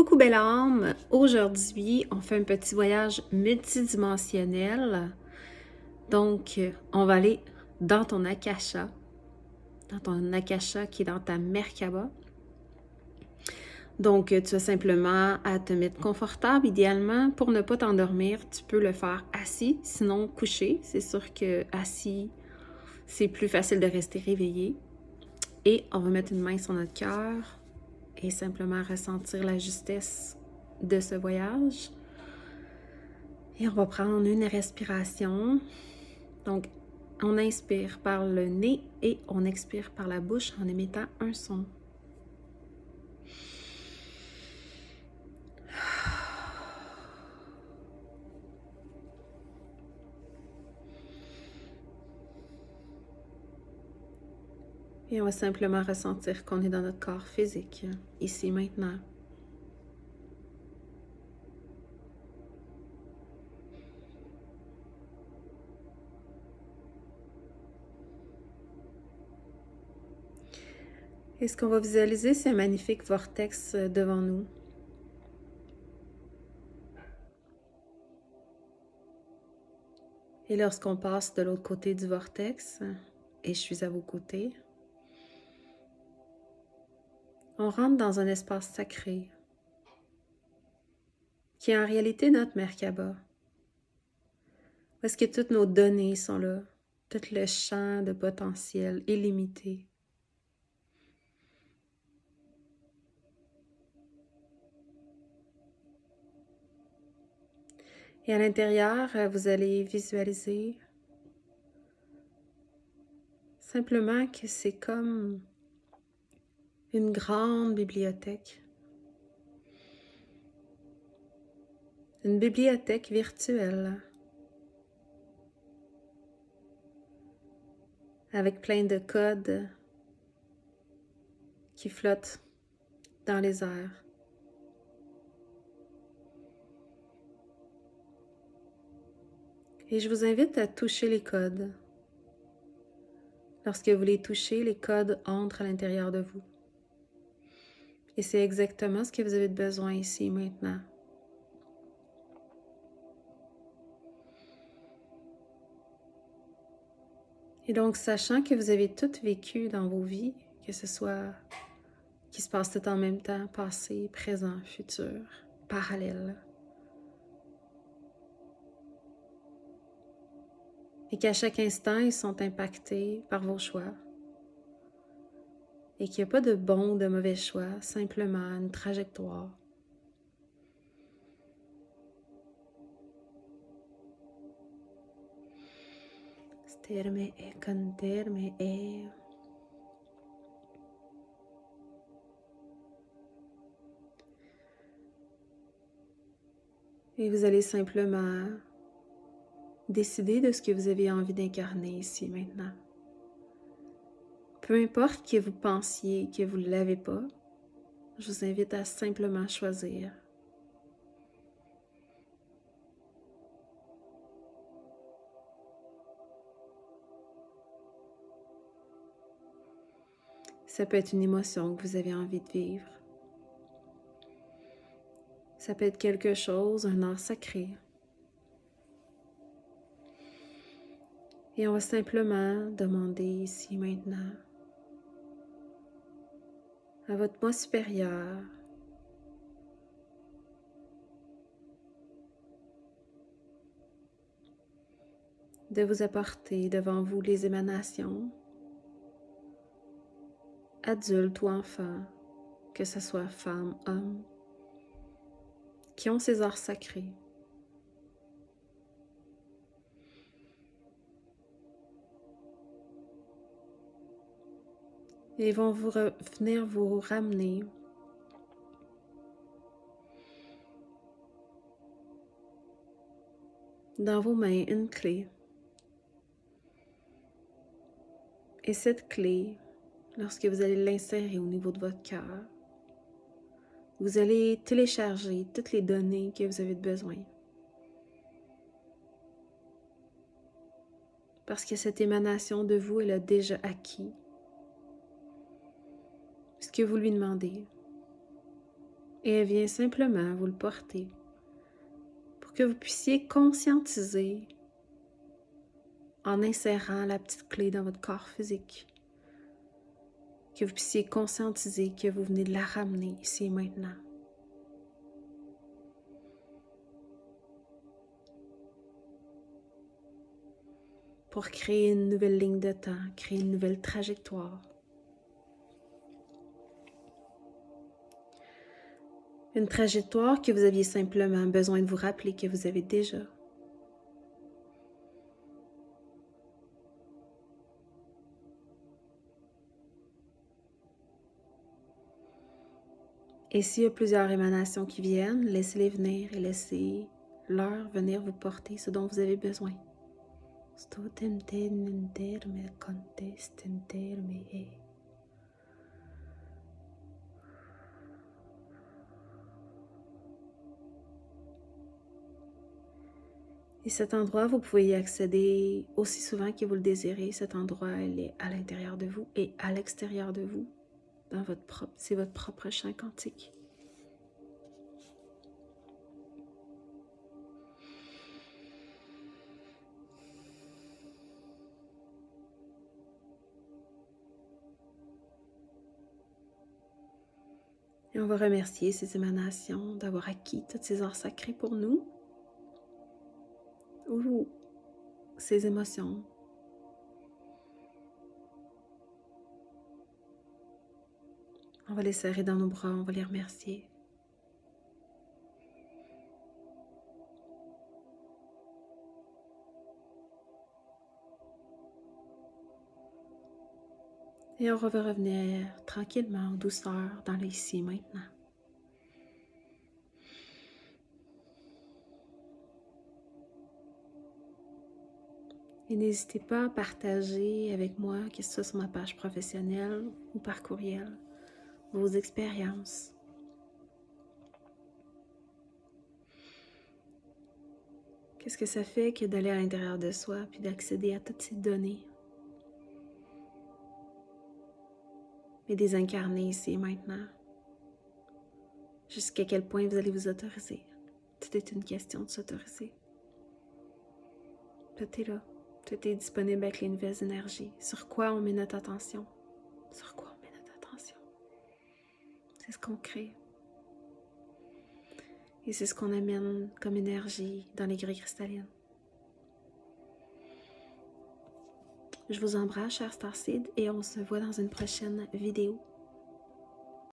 Coucou belle âme, aujourd'hui on fait un petit voyage multidimensionnel. Donc on va aller dans ton Akasha qui est dans ta Merkaba. Donc tu as simplement à te mettre confortable idéalement. Pour ne pas t'endormir, tu peux le faire assis, sinon couché. C'est sûr que assis, c'est plus facile de rester réveillé. Et on va mettre une main sur notre cœur et simplement ressentir la justesse de ce voyage. Et on va prendre une respiration. Donc, on inspire par le nez et on expire par la bouche en émettant un son. Et on va simplement ressentir qu'on est dans notre corps physique, ici, maintenant. Et ce qu'on va visualiser, c'est un magnifique vortex devant nous. Et lorsqu'on passe de l'autre côté du vortex, et je suis à vos côtés, on rentre dans un espace sacré, qui est en réalité notre Merkaba. Parce que toutes nos données sont là, tout le champ de potentiel illimité. Et à l'intérieur, vous allez visualiser simplement que c'est comme une grande bibliothèque. Une bibliothèque virtuelle avec plein de codes qui flottent dans les airs. Et je vous invite à toucher les codes. Lorsque vous les touchez, les codes entrent à l'intérieur de vous. Et c'est exactement ce que vous avez besoin ici, maintenant. Et donc, sachant que vous avez tout vécu dans vos vies, que ce soit qui se passe tout en même temps, passé, présent, futur, parallèle, et qu'à chaque instant, ils sont impactés par vos choix, et qu'il n'y a pas de bon ou de mauvais choix, simplement une trajectoire. Sterme e canterme e... Et vous allez simplement décider de ce que vous avez envie d'incarner ici maintenant. Peu importe que vous pensiez que vous ne l'avez pas, je vous invite à simplement choisir. Ça peut être une émotion que vous avez envie de vivre. Ça peut être quelque chose, un art sacré. Et on va simplement demander ici maintenant à votre moi supérieur de vous apporter devant vous les émanations, adultes ou enfants, que ce soit femmes, hommes, qui ont ces arts sacrés. Et ils vont venir vous ramener dans vos mains une clé. Et cette clé, lorsque vous allez l'insérer au niveau de votre cœur, vous allez télécharger toutes les données que vous avez besoin. Parce que cette émanation de vous, elle a déjà acquis ce que vous lui demandez. Et elle vient simplement vous le porter pour que vous puissiez conscientiser en insérant la petite clé dans votre corps physique, que vous puissiez conscientiser que vous venez de la ramener ici et maintenant. Pour créer une nouvelle ligne de temps, créer une nouvelle trajectoire. Une trajectoire que vous aviez simplement besoin de vous rappeler que vous avez déjà. Et s'il y a plusieurs émanations qui viennent, laissez-les venir et laissez-leur venir vous porter ce dont vous avez besoin. Et cet endroit, vous pouvez y accéder aussi souvent que vous le désirez. Cet endroit, il est à l'intérieur de vous et à l'extérieur de vous. C'est votre propre champ quantique. Et on va remercier ces émanations d'avoir acquis toutes ces arts sacrés pour nous. Ou ces émotions. On va les serrer dans nos bras, on va les remercier. Et on va revenir tranquillement, en douceur, dans le ici maintenant. Et n'hésitez pas à partager avec moi, que ce soit sur ma page professionnelle ou par courriel, vos expériences. Qu'est-ce que ça fait que d'aller à l'intérieur de soi puis d'accéder à toutes ces données? Et désincarner ici et maintenant. Jusqu'à quel point vous allez vous autoriser. Tout est une question de s'autoriser. Tout est là. Tout est disponible avec les nouvelles énergies. Sur quoi on met notre attention? Sur quoi on met notre attention? C'est ce qu'on crée. Et c'est ce qu'on amène comme énergie dans les grilles cristallines. Je vous embrasse, chers Starseed, et on se voit dans une prochaine vidéo.